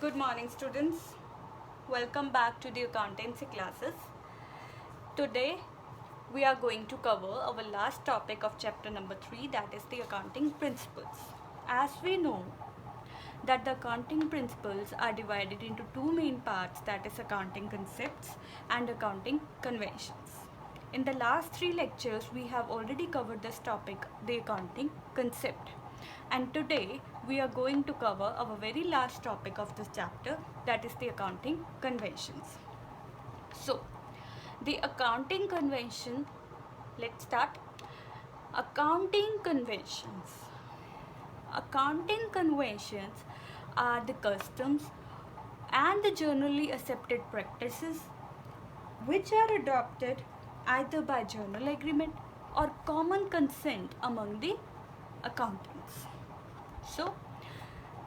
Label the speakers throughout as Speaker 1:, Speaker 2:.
Speaker 1: Good morning, students. Welcome back to the accountancy classes. Today, we are going to cover our last topic of chapter number 3, that is the accounting principles. As we know that the accounting principles are divided into two main parts, that is accounting concepts and accounting conventions. In the last 3 lectures, we have already covered this topic, the accounting concept. And today we are going to cover our very last topic of this chapter, that is the accounting conventions. So, the accounting convention, let's start. Accounting conventions. Accounting conventions are the customs and the generally accepted practices which are adopted either by journal agreement or common consent among the accountants. So,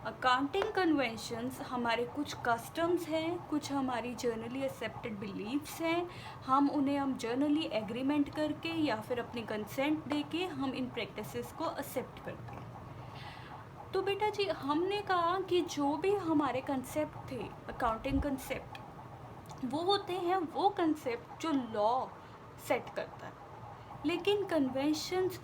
Speaker 1: accounting conventions हमारे कुछ customs हैं, कुछ हमारी generally accepted beliefs हैं, हम generally agreement करके या फिर अपनी कंसेंट देके हम इन प्रैक्टिसेस को एक्सेप्ट करते हैं। तो बेटा जी, हमने कहा कि जो भी हमारे कंसेप्ट थे, अकाउंटिंग कंसेप्ट, वो होते हैं वो कंसेप्ट जो लॉ सेट करता है, लेकिन कन्वेंशंस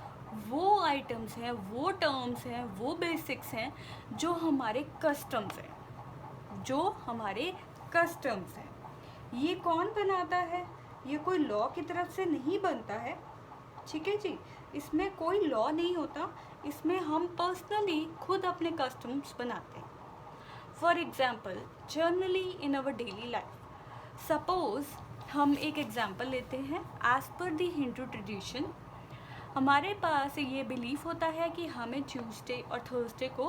Speaker 1: वो आइटम्स हैं, वो टर्म्स हैं, वो बेसिक्स हैं जो हमारे कस्टम्स हैं, जो हमारे कस्टम्स हैं। ये कौन बनाता है? ये कोई लॉ की तरफ से नहीं बनता है, ठीक है जी। इसमें कोई लॉ नहीं होता, इसमें हम पर्सनली खुद अपने कस्टम्स बनाते हैं। For example, generally in our daily life, suppose हम एक एग्जाम्पल लेते हैं। As per the Hindu tradition, हमारे पास ये बिलीफ होता है कि हमें ट्यूसडे और थर्सडे को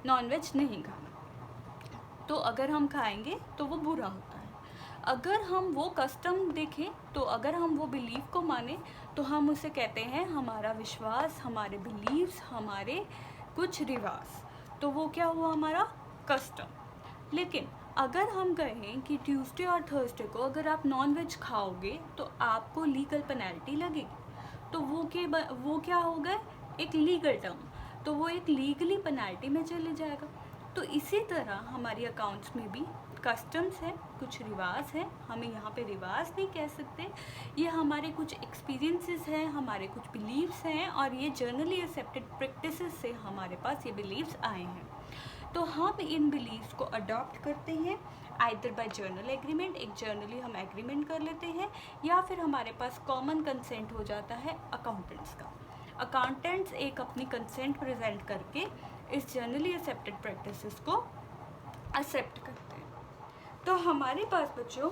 Speaker 1: नॉनवेज नहीं खाना, तो अगर हम खाएंगे तो वो बुरा होता है। अगर हम वो कस्टम देखें, तो अगर हम वो बिलीफ को माने, तो हम उसे कहते हैं हमारा विश्वास, हमारे बिलीव्स, हमारे कुछ रिवाज, तो वो क्या हुआ? हमारा कस्टम। लेकिन अगर हम कहें कि ट्यूसडे और थर्सडे को अगर आप नॉनवेज खाओगे तो आपको लीगल पेनल्टी लगेगी, तो वो क्या होगा? एक लीगल टर्म, तो वो एक लीगली पेनल्टी में चले जाएगा। तो इसी तरह हमारी अकाउंट्स में भी कस्टम्स हैं, कुछ रिवाज हैं, हमें यहाँ पे रिवाज नहीं कह सकते, ये हमारे कुछ एक्सपीरियंसेस हैं, हमारे कुछ बिलीव्स हैं, और ये जर्नली एक्सेप्टेड प्रैक्टिसेस से हमारे पास ये बिलीव्स आए हैं। तो हम इन बिलीव्स को अडॉप्ट करते हैं आइदर बाय जर्नल एग्रीमेंट, एक जर्नली हम एग्रीमेंट कर लेते हैं, या फिर हमारे पास कॉमन कंसेंट हो जाता है अकाउंटेंट्स का। अकाउंटेंट्स एक अपनी कंसेंट प्रेजेंट करके इस जर्नली एक्सेप्टेड प्रैक्टिसेस को एक्सेप्ट करते हैं। तो हमारे पास बच्चों,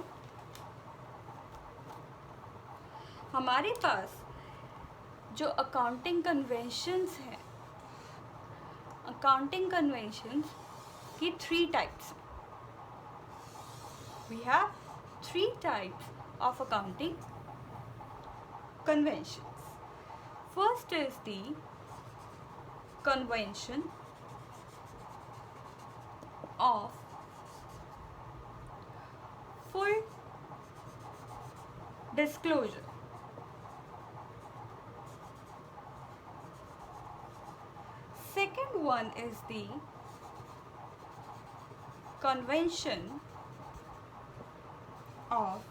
Speaker 1: हमारे पास जो अकाउंटिंग कन्वेंशंस हैं, अकाउंटिंग कन्वेंशंस की 3 types. We have 3 types of accounting conventions. First is the convention of full disclosure. Second one is the convention of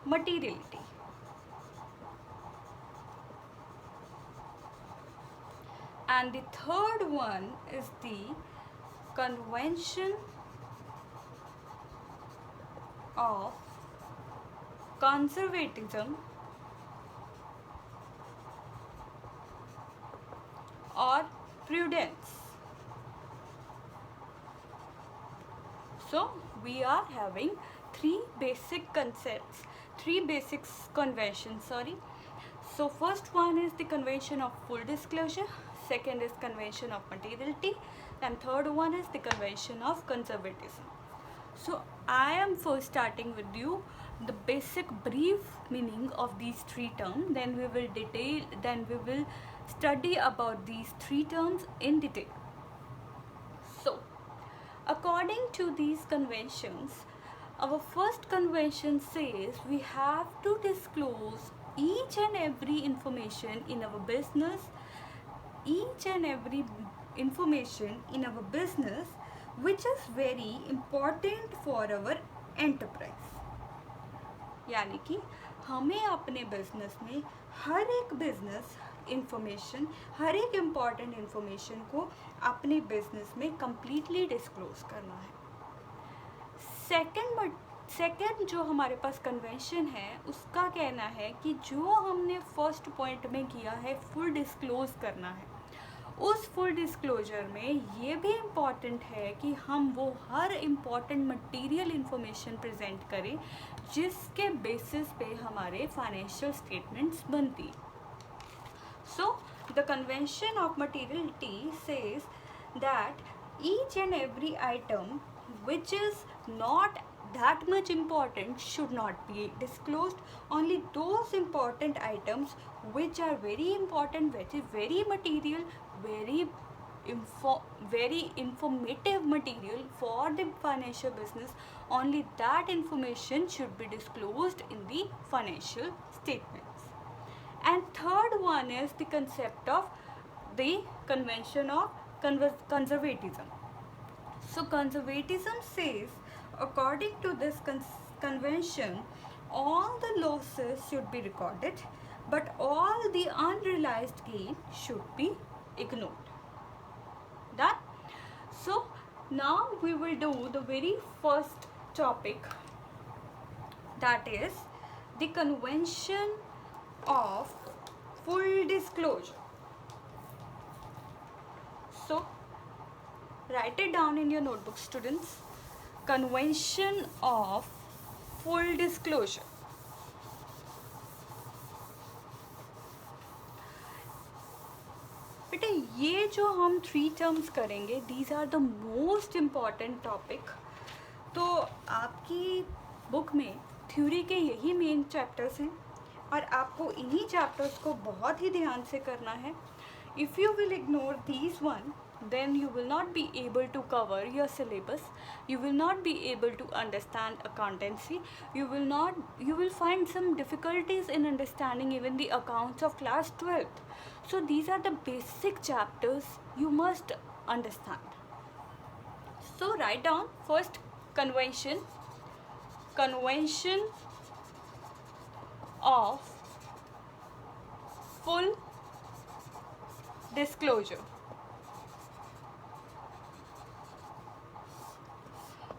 Speaker 1: materiality. And the third one is the convention of conservatism or prudence. So we are having 3 basic concepts, 3 basic conventions, So first one is the convention of full disclosure, second is convention of materiality, and third one is the convention of conservatism. So I am first starting with you the basic brief meaning of these 3 terms, then we will study about these 3 terms in detail. So according to these conventions, our first convention says we have to disclose each and every information in our business, which is very important for our enterprise. यानी कि हमें अपने business में हर एक business information, हर एक important information को अपने business में कंप्लीटली डिस्क्लोज करना है. सेकंड जो हमारे पास कन्वेंशन है उसका कहना है कि जो हमने फर्स्ट पॉइंट में किया है फुल डिस्क्लोज करना है, उस फुल डिस्क्लोजर में ये भी इम्पॉर्टेंट है कि हम वो हर इम्पॉर्टेंट मटेरियल इंफॉर्मेशन प्रेजेंट करें जिसके बेसिस पे हमारे फाइनेंशियल स्टेटमेंट्स बनती. So the convention of materiality says that each and every item which is not that much important should not be disclosed. Only those important items which are very important, very material, very informative material for the financial business, only that information should be disclosed in the financial statements. And third one is the concept of the convention of conservatism. So conservatism says, according to this convention, all the losses should be recorded, but all the unrealized gain should be ignored. Done? So now we will do the very first topic, that is the convention of full disclosure. So write it down in your notebook, students. Convention of full disclosure. बेटे ये जो हम 3 terms करेंगे, these are the most important topic. तो आपकी book में theory के यही मेन चैप्टर्स हैं और आपको इन्हीं चैप्टर्स को बहुत ही ध्यान से करना है. If you will ignore these one, then you will not be able to cover your syllabus, you will not be able to understand accountancy, you will find some difficulties in understanding even the accounts of class 12th. So these are the basic chapters you must understand. So write down first convention of full disclosure.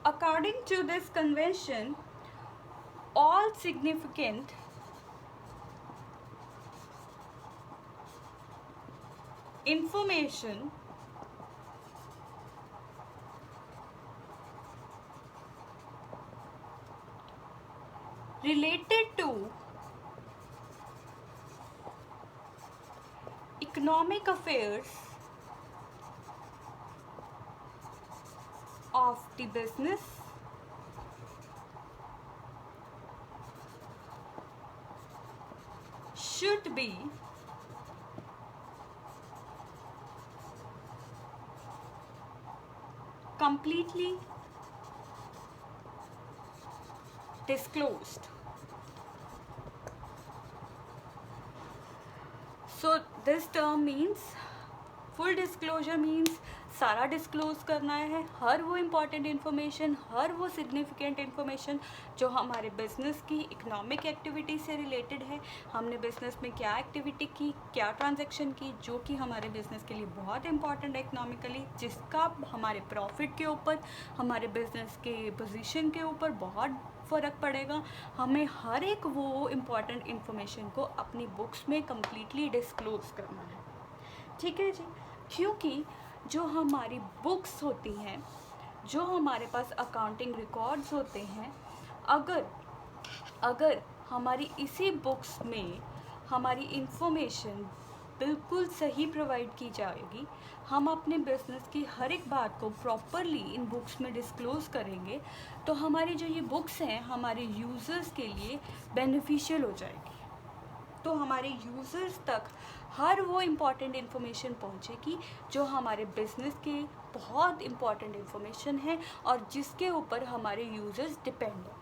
Speaker 1: According to this convention, all significant information related to economic affairs of the business should be completely disclosed. So this term means, full disclosure means सारा disclose करना है, हर वो important information, हर वो significant information जो हमारे business की economic activity से related है. हमने बिजनेस में क्या एक्टिविटी की, क्या ट्रांजैक्शन की, जो कि हमारे बिजनेस के लिए बहुत इम्पॉर्टेंट है इकोनॉमिकली, जिसका हमारे प्रॉफिट के ऊपर, हमारे बिजनेस के पोजीशन के ऊपर बहुत फ़र्क पड़ेगा. हमें हर एक वो इम्पॉर्टेंट इन्फॉर्मेशन को अपनी बुक्स में कम्प्लीटली डिस्क्लोज करना है. ठीक है जी, क्योंकि जो हमारी बुक्स होती हैं, जो हमारे पास अकाउंटिंग रिकॉर्ड्स होते हैं, अगर हमारी इसी बुक्स में हमारी इंफॉर्मेशन बिल्कुल सही प्रोवाइड की जाएगी, हम अपने बिजनेस की हर एक बात को प्रॉपरली इन बुक्स में डिस्क्लोज करेंगे, तो हमारी जो ये बुक्स हैं हमारे यूज़र्स के लिए बेनिफिशियल हो जाएगी. तो हमारे यूज़र्स तक हर वो इम्पॉर्टेंट इन्फॉर्मेशन पहुँचेगी जो हमारे बिजनेस के बहुत इम्पॉर्टेंट इन्फॉर्मेशन है और जिसके ऊपर हमारे यूज़र्स डिपेंड हैं.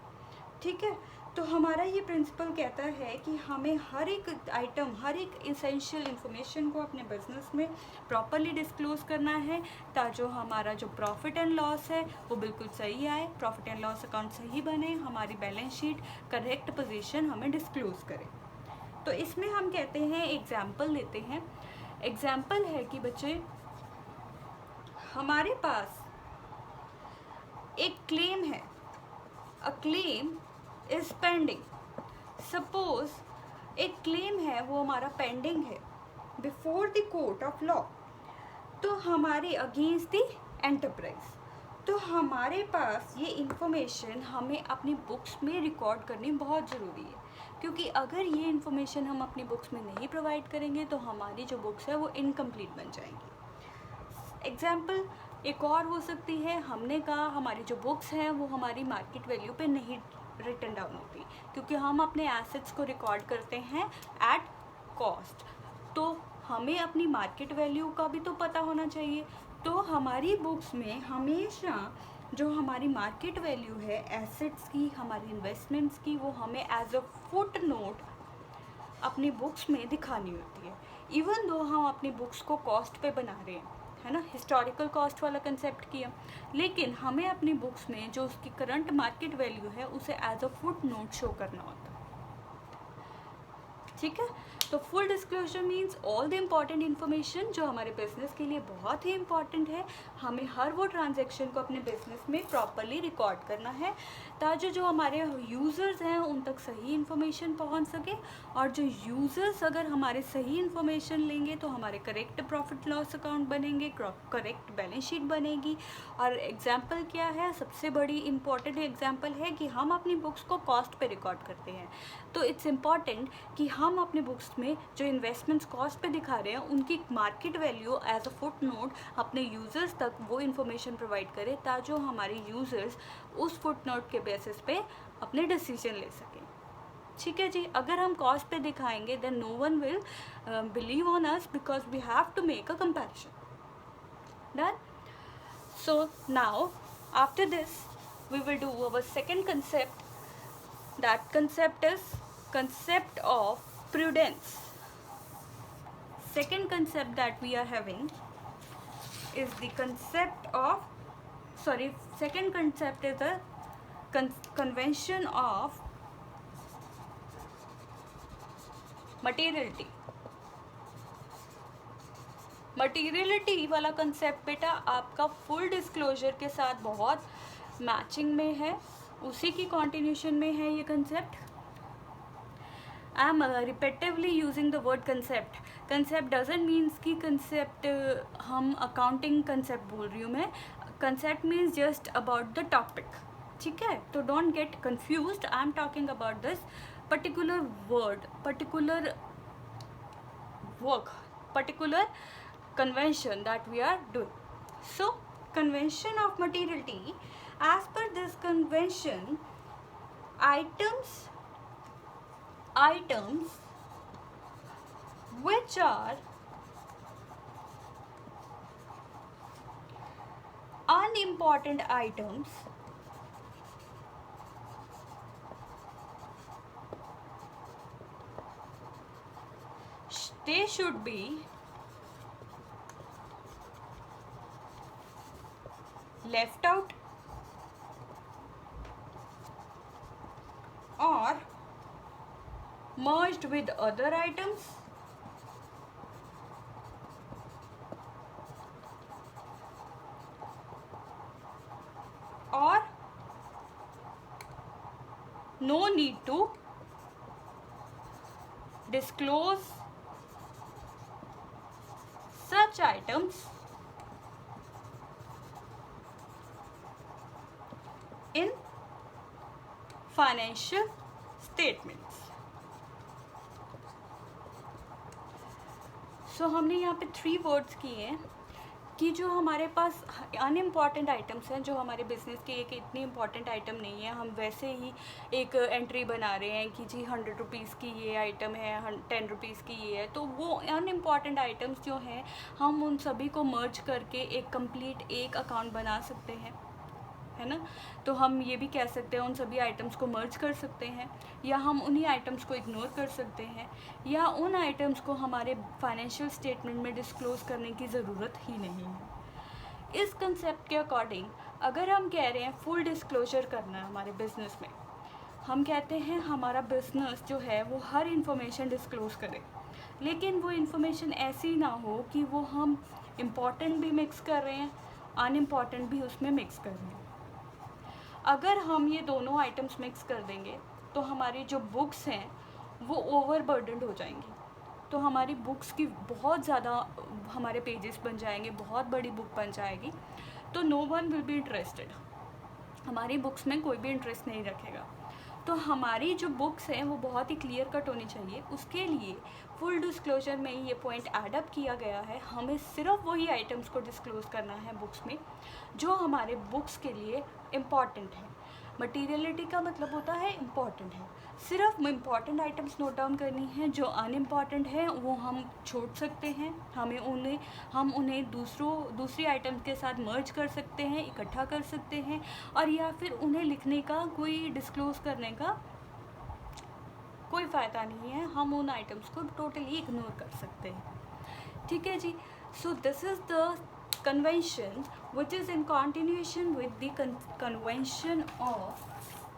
Speaker 1: ठीक है, तो हमारा ये प्रिंसिपल कहता है कि हमें हर एक आइटम, हर एक इसेंशियल इन्फॉर्मेशन को अपने बिजनेस में प्रॉपरली डिस्क्लोज करना है, ताकि जो हमारा जो प्रॉफिट एंड लॉस है वो बिल्कुल सही आए, प्रॉफिट एंड लॉस अकाउंट सही बने, हमारी बैलेंस शीट करेक्ट पोजीशन हमें डिस्क्लोज करे। तो इसमें हम कहते हैं, एग्जाम्पल लेते हैं। एग्जाम्पल है कि बच्चे हमारे पास एक क्लेम है, a claim is pending. Suppose एक क्लेम है वो हमारा पेंडिंग है before the court of law, तो हमारे अगेंस्ट द एंटरप्राइज। तो हमारे पास ये इंफॉर्मेशन हमें अपनी बुक्स में रिकॉर्ड करनी बहुत ज़रूरी है, क्योंकि अगर ये इंफॉर्मेशन हम अपनी बुक्स में नहीं प्रोवाइड करेंगे तो हमारी जो बुक्स है वो इनकम्प्लीट बन जाएंगी। एग्जाम्पल एक और हो सकती है, हमने कहा हमारी जो बुक्स हैं वो हमारी मार्केट वैल्यू पे नहीं रिटन डाउन होती, क्योंकि हम अपने एसेट्स को रिकॉर्ड करते हैं एट कॉस्ट। तो हमें अपनी मार्केट वैल्यू का भी तो पता होना चाहिए। तो हमारी बुक्स में हमेशा जो हमारी मार्केट वैल्यू है एसेट्स की, हमारी इन्वेस्टमेंट्स की, वो हमें एज अ फुट नोट अपनी बुक्स में दिखानी होती है। इवन दो हम अपनी बुक्स को कॉस्ट पे बना रहे हैं, है ना, हिस्टोरिकल कॉस्ट वाला कंसेप्ट किया, लेकिन हमें अपनी बुक्स में जो उसकी करंट मार्केट वैल्यू है उसे as a footnote show करना होता है। ठीक है, तो full disclosure means all the important information जो हमारे बिजनेस के लिए बहुत ही इम्पॉर्टेंट है, हमें हर वो ट्रांजैक्शन को अपने बिजनेस में प्रॉपरली रिकॉर्ड करना है, ताकि जो हमारे यूज़र्स हैं उन तक सही इन्फॉर्मेशन पहुंच सके, और जो यूज़र्स अगर हमारे सही इन्फॉर्मेशन लेंगे तो हमारे करेक्ट प्रॉफिट लॉस अकाउंट बनेंगे, करेक्ट बैलेंस शीट बनेगी। और एग्जाम्पल क्या है, सबसे बड़ी इम्पॉर्टेंट एग्जाम्पल है कि हम अपनी बुक्स को कॉस्ट पे रिकॉर्ड करते हैं। तो इट्स इम्पॉर्टेंट कि हम अपने बुक्स में जो इन्वेस्टमेंट्स कॉस्ट पे दिखा रहे हैं उनकी market value as a footnote अपने यूज़र्स तक वो इन्फॉर्मेशन प्रोवाइड करें, ताकि जो हमारे यूज़र्स उस फुट नोट के बेसिस पे अपने डिसीजन ले सकें। ठीक है जी, अगर हम कॉस्ट पे दिखाएंगे then no one will believe on us, because we have to make a comparison. Done. So now after this we will do our second concept. That concept is concept of prudence. Second concept that we are having is the concept of, second concept is the convention of materiality. Materiality वाला concept बेटा आपका full disclosure के साथ बहुत matching में है, उसी की कॉन्टिन्यूशन में है ये concept. I am repetitively using the word concept. Concept doesn't means कि कंसेप्ट हम अकाउंटिंग कंसेप्ट बोल रही हूँ मैं, concept means just about the topic. ठीक है, तो don't get confused, I am talking about this particular word, particular work, particular convention that we are doing. So convention of materiality, as per this convention, items which are unimportant items they should be left out or merged with other items or no need to disclose such items in financial statements. So हमने यहाँ पे 3 words किए हैं कि जो हमारे पास unimportant items हैं, जो हमारे बिजनेस के एक इतनी इम्पॉर्टेंट आइटम नहीं है, हम वैसे ही एक एंट्री बना रहे हैं कि जी 100 रुपीज़ की ये आइटम है, 10 रुपीज़ की ये है, तो वो अनइम्पॉर्टेंट आइटम्स जो हैं हम उन सभी को मर्ज करके एक कंप्लीट एक अकाउंट बना सकते हैं। है ना। तो हम ये भी कह सकते हैं उन सभी आइटम्स को मर्ज कर सकते हैं, या हम उन्हीं आइटम्स को इग्नोर कर सकते हैं, या उन आइटम्स को हमारे फाइनेंशियल स्टेटमेंट में डिस्क्लोज करने की ज़रूरत ही नहीं है। इस कंसेप्ट के अकॉर्डिंग अगर हम कह रहे हैं फुल डिस्क्लोजर करना है हमारे बिजनेस में, हम कहते हैं हमारा बिजनेस जो है वो हर इंफॉर्मेशन डिस्क्लोज करे, लेकिन वो इन्फॉर्मेशन ऐसी ना हो कि वो हम इम्पॉर्टेंट भी मिक्स कर रहे हैं, अनइम्पॉर्टेंट भी उसमें मिक्स कर रहे हैं। अगर हम ये दोनों आइटम्स मिक्स कर देंगे तो हमारी जो बुक्स हैं वो ओवरबर्डन्ड हो जाएंगी, तो हमारी बुक्स की बहुत ज़्यादा हमारे पेजेस बन जाएंगे, बहुत बड़ी बुक बन जाएगी, तो no one will be interested, हमारी बुक्स में कोई भी इंटरेस्ट नहीं रखेगा। तो हमारी जो बुक्स हैं वो बहुत ही क्लियर कट होनी चाहिए। उसके लिए फुल डिस्क्लोजर में ये पॉइंट एडअप किया गया है, हमें सिर्फ वही आइटम्स को डिस्क्लोज करना है बुक्स में जो हमारे बुक्स के लिए इम्पॉर्टेंट है। मटीरियलिटी का मतलब होता है इम्पॉर्टेंट है, सिर्फ इम्पॉर्टेंट आइटम्स नोट डाउन करनी है, जो अनइम्पॉर्टेंट है वो हम छोड़ सकते हैं, हम उन्हें दूसरी आइटम्स के साथ मर्ज कर सकते हैं, इकट्ठा कर सकते हैं, और या फिर उन्हें लिखने का कोई डिस्क्लोज करने का कोई फ़ायदा नहीं है, हम उन आइटम्स को टोटली इग्नोर कर सकते हैं। ठीक है जी। So this is the convention which is in continuation with the convention of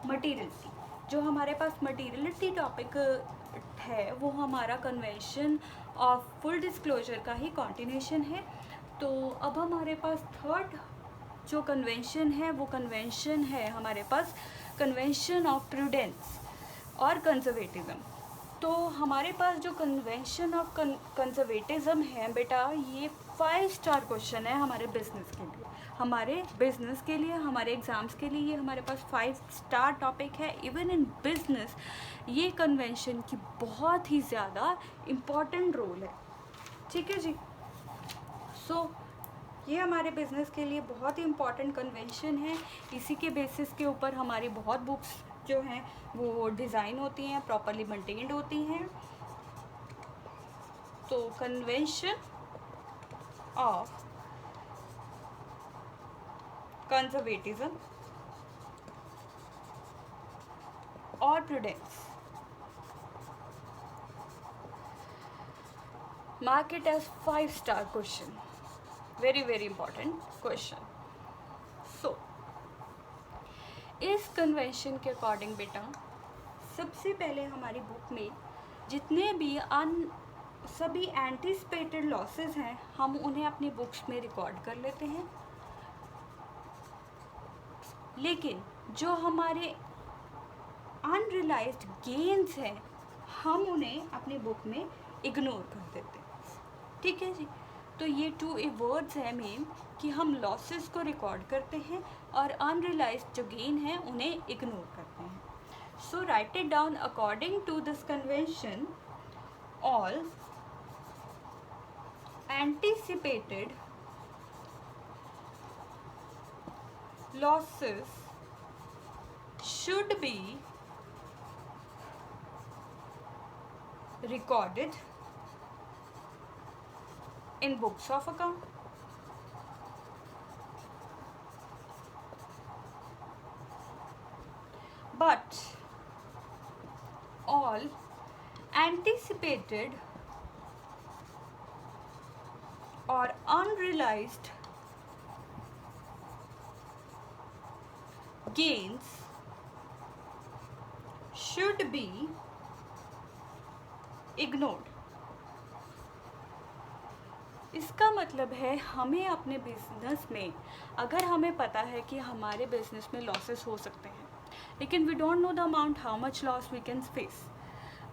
Speaker 1: materiality। जो हमारे पास materiality टॉपिक है वो हमारा कन्वेंशन ऑफ फुल डिस्क्लोजर का ही कॉन्टिन्यूशन है। तो अब हमारे पास थर्ड जो कन्वेंशन है वो कन्वेंशन है हमारे पास कन्वेंशन ऑफ प्रूडेंस और कंजर्वेटिज्म। तो हमारे पास जो कन्वेंशन ऑफ कंजर्वेटिज्म है बेटा, ये 5 स्टार क्वेश्चन है हमारे बिजनेस के लिए, हमारे एग्ज़ाम्स के लिए ये हमारे पास 5 स्टार टॉपिक है। इवन इन बिजनेस ये कन्वेंशन की बहुत ही ज़्यादा इम्पॉर्टेंट रोल है। ठीक है जी। सो ये हमारे बिजनेस के लिए बहुत ही इम्पॉर्टेंट कन्वेंशन है। इसी के बेसिस के ऊपर हमारी बहुत बुक्स जो हैं वो डिज़ाइन होती हैं, प्रॉपरली मेंटेन्ड होती हैं। तो कन्वेंशन ऑफ कंजर्वेटिज्म और prudence, mark it as 5 star question, very very important question. So इस कन्वेंशन के अकॉर्डिंग बेटा सबसे पहले हमारी बुक में जितने भी सभी एंटीसिपेटेड लॉसेस हैं हम उन्हें अपनी बुक्स में रिकॉर्ड कर लेते हैं, लेकिन जो हमारे अनरियलाइज्ड गेन्स हैं हम उन्हें अपनी बुक में इग्नोर कर देते हैं। ठीक है जी। तो ये 2 वर्ड्स हैं मेन कि हम लॉसेस को रिकॉर्ड करते हैं और अनरियलाइज्ड जो गेन है उन्हें इग्नोर करते हैं। So write it down according to this convention all anticipated losses should be recorded in books of account. But all anticipated or unrealized gains should be ignored। इसका मतलब है हमें अपने बिजनेस में, अगर हमें पता है कि हमारे बिजनेस में लॉसेस हो सकते हैं लेकिन we don't know the amount how much loss we can face,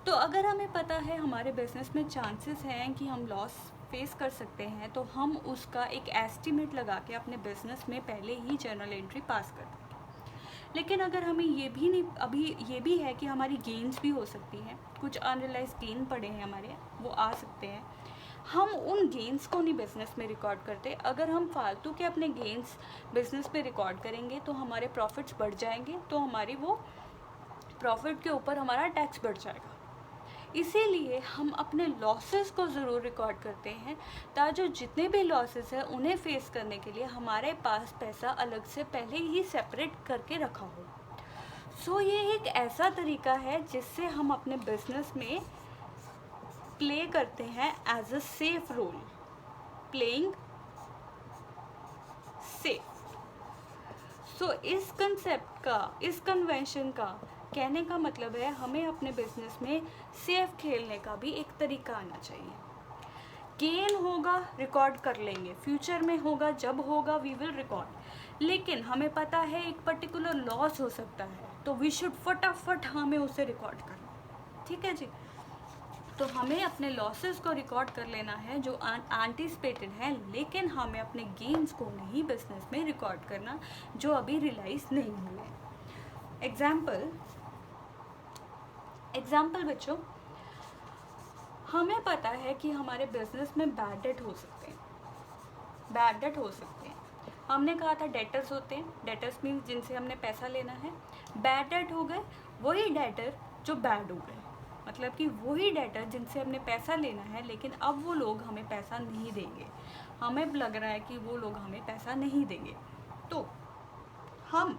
Speaker 1: तो अगर हमें पता है हमारे बिजनेस में चांसेस हैं कि हम लॉस फेस कर सकते हैं, तो हम उसका एक एस्टिमेट लगा के अपने बिजनेस में पहले ही जर्नल एंट्री पास कर देंगे। लेकिन अगर हमें ये भी है कि हमारी गेन्स भी हो सकती हैं, कुछ अनरियलाइज गेन पड़े हैं हमारे, वो आ सकते हैं, हम उन गेन्स को नहीं बिज़नेस में रिकॉर्ड करते। अगर हम फालतू के अपने गेन्स बिज़नेस में रिकॉर्ड करेंगे तो हमारे प्रॉफिट्स बढ़ जाएंगे, तो हमारी वो प्रॉफिट के ऊपर हमारा टैक्स बढ़ जाएगा। इसीलिए हम अपने लॉसेस को ज़रूर रिकॉर्ड करते हैं, ताकि जो जितने भी लॉसेस हैं उन्हें फेस करने के लिए हमारे पास पैसा अलग से पहले ही सेपरेट करके रखा हो। सो ये एक ऐसा तरीका है जिससे हम अपने बिजनेस में प्ले करते हैं as a safe role, playing safe. So इस कंसेप्ट का, इस कन्वेंशन का कहने का मतलब है हमें अपने बिजनेस में सेफ खेलने का भी एक तरीका आना चाहिए। गेन होगा रिकॉर्ड कर लेंगे, फ्यूचर में होगा, जब होगा वी विल रिकॉर्ड, लेकिन हमें पता है एक पर्टिकुलर लॉस हो सकता है तो वी शुड फटाफट हमें उसे रिकॉर्ड करना। ठीक है जी, तो हमें अपने लॉसेस को रिकॉर्ड कर लेना है जो एंटीसिपेटेड है, लेकिन हमें अपने गेन्स को नहीं बिजनेस में रिकॉर्ड करना जो अभी रियलाइज नहीं हुए। एग्जाम्पल बच्चों, हमें पता है कि हमारे बिजनेस में बैड डेट हो सकते हैं, बैड डेट हो सकते हैं। हमने कहा था डेटर्स होते हैं, डेटर्स मीन्स जिनसे हमने पैसा लेना है। बैड डेट हो गए वही डेटर जो बैड हो गए, मतलब कि वही डेटर जिनसे हमने पैसा लेना है लेकिन अब वो लोग हमें पैसा नहीं देंगे, हमें लग रहा है कि वो लोग हमें पैसा नहीं देंगे, तो हम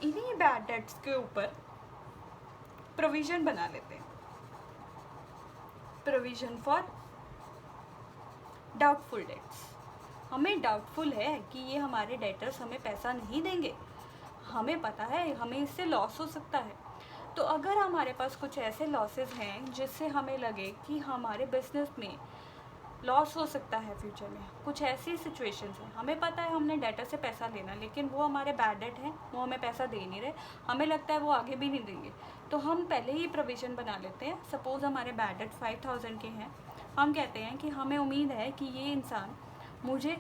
Speaker 1: इन्हीं बैड डेट्स के ऊपर प्रोविज़न बना लेते हैं, प्रोविज़न फॉर डाउटफुल डेट्स। हमें डाउटफुल है कि ये हमारे डेटर्स हमें पैसा नहीं देंगे, हमें पता है हमें इससे लॉस हो सकता है। तो अगर हमारे पास कुछ ऐसे लॉसेस हैं जिससे हमें लगे कि हमारे बिजनेस में लॉस हो सकता है फ्यूचर में, कुछ ऐसी सिचुएशंस हैं, हमें पता है हमने डेटर से पैसा लेना लेकिन वो हमारे बैड डेट हैं, वो हमें पैसा दे नहीं रहे, हमें लगता है वो आगे भी नहीं देंगे, तो हम पहले ही प्रोविज़न बना लेते हैं। सपोज़ हमारे बैड डेट 5000 के हैं, हम कहते हैं कि हमें उम्मीद है कि ये इंसान मुझे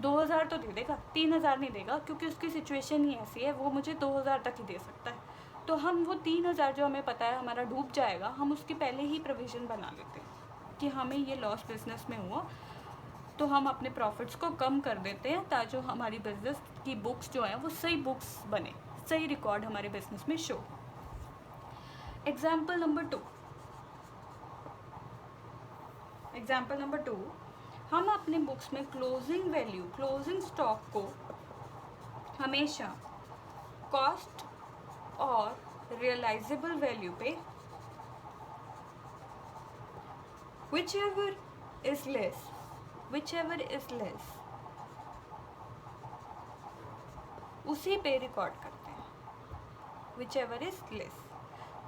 Speaker 1: 2000 तो दे देगा, 3000 नहीं देगा क्योंकि उसकी सिचुएशन ही ऐसी है, वो मुझे 2000 तक ही दे सकता है। तो हम वो 3000 जो हमें पता है हमारा डूब जाएगा, हम उसकी पहले ही प्रोविज़न बना लेते हैं कि हमें ये लॉस बिजनेस में हुआ, तो हम अपने प्रॉफिट्स को कम कर देते हैं ताकि जो हमारी बिजनेस की बुक्स जो हैं वो सही बुक्स बने, सही रिकॉर्ड हमारे बिजनेस में शो। एग्जाम्पल नंबर टू, हम अपने बुक्स में क्लोजिंग वैल्यू, क्लोजिंग स्टॉक को हमेशा कॉस्ट और रियलाइजेबल वैल्यू पे whichever is less उसी पे रिकॉर्ड करते हैं। whichever is less,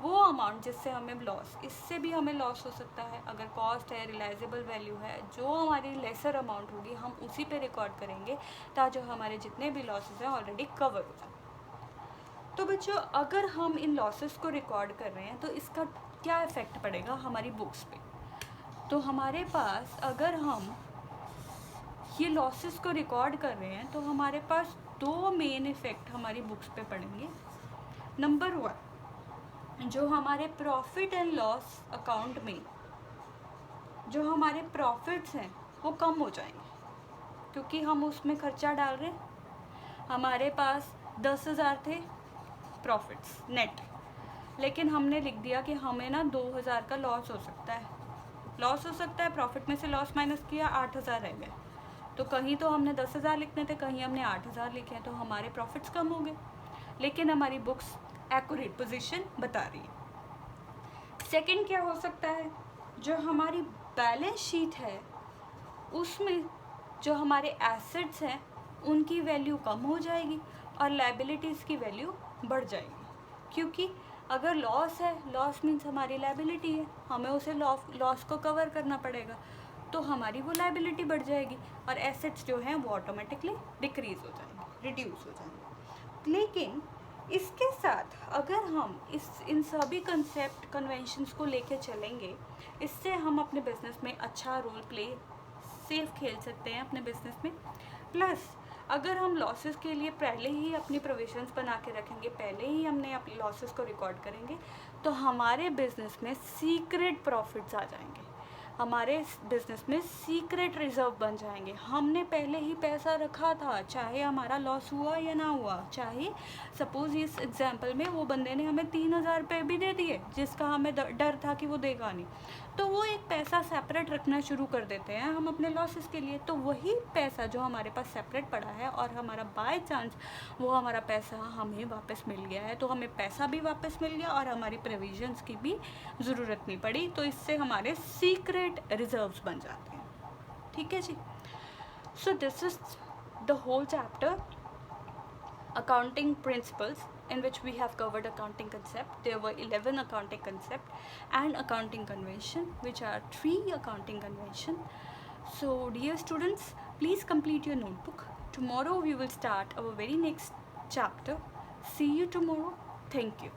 Speaker 1: वो अमाउंट जिससे हमें लॉस, इससे भी हमें लॉस हो सकता है, अगर कॉस्ट है, रियलाइजेबल वैल्यू है, जो हमारी लेसर अमाउंट होगी हम उसी पे रिकॉर्ड करेंगे ताकि जो हमारे जितने भी लॉसेस हैं ऑलरेडी कवर हो जाए। तो बच्चों, अगर हम इन लॉसेस को रिकॉर्ड कर रहे हैं तो इसका क्या इफ़ेक्ट पड़ेगा हमारी बुक्स पे। तो हमारे पास, अगर हम ये लॉसेस को रिकॉर्ड कर रहे हैं तो हमारे पास दो मेन इफ़ेक्ट हमारी बुक्स पे पड़ेंगे। नंबर 1, जो हमारे प्रॉफिट एंड लॉस अकाउंट में जो हमारे प्रॉफिट्स हैं वो कम हो जाएंगे क्योंकि हम उसमें खर्चा डाल रहे हैं। हमारे पास 10,000 थे प्रॉफिट्स नेट, लेकिन हमने लिख दिया कि हमें ना 2,000 का लॉस हो सकता है, प्रॉफिट में से लॉस माइनस किया, 8,000 रह गए। तो कहीं तो हमने 10,000 लिखने थे, कहीं हमने 8,000 लिखे हैं, तो हमारे प्रॉफिट्स कम हो गए, लेकिन हमारी बुक्स एक्यूरेट पोजीशन बता रही है। सेकंड क्या हो सकता है, जो हमारी बैलेंस शीट है उसमें जो हमारे एसेट्स हैं उनकी वैल्यू कम हो जाएगी और लायबिलिटीज़ की वैल्यू बढ़ जाएगी, क्योंकि अगर लॉस है, लॉस मीन्स हमारी लायबिलिटी है, हमें उसे लॉस को कवर करना पड़ेगा, तो हमारी वो लायबिलिटी बढ़ जाएगी और एसेट्स जो हैं वो ऑटोमेटिकली डिक्रीज़ हो जाएंगे, रिड्यूस हो जाएंगे। लेकिन इसके साथ अगर हम इन सभी कंसेप्ट कन्वेंशंस को लेके चलेंगे, इससे हम अपने बिजनेस में अच्छा रोल प्ले, सेफ खेल सकते हैं अपने बिजनेस में। प्लस अगर हम लॉसेस के लिए पहले ही अपनी प्रोविजंस बना के रखेंगे, पहले ही हमने अपने लॉसेस को रिकॉर्ड करेंगे, तो हमारे बिजनेस में सीक्रेट प्रॉफिट्स आ जाएंगे। हमारे बिजनेस में सीक्रेट रिजर्व बन जाएंगे। हमने पहले ही पैसा रखा था, चाहे हमारा लॉस हुआ या ना हुआ, चाहे सपोज इस एग्जाम्पल में वो बंदे ने हमें 3,000 रुपये भी दे दिए जिसका हमें डर था कि वो देगा नहीं, तो वो एक पैसा सेपरेट रखना शुरू कर देते हैं हम अपने लॉसेस के लिए। तो वही पैसा जो हमारे पास सेपरेट पड़ा है और हमारा बाय चांस वो हमारा पैसा हमें वापस मिल गया है, तो हमें पैसा भी वापस मिल गया और हमारी प्रोविजंस की भी ज़रूरत नहीं पड़ी। तो इससे हमारे सीक्रेट रिजर्व्स बन जाते हैं। ठीक है जी। So this is the whole chapter accounting principles, in which we have covered accounting concept. There were 11 accounting concept and accounting convention, which are 3 accounting convention. So dear students, please complete your notebook. Tomorrow we will start our very next chapter. See you tomorrow. Thank you.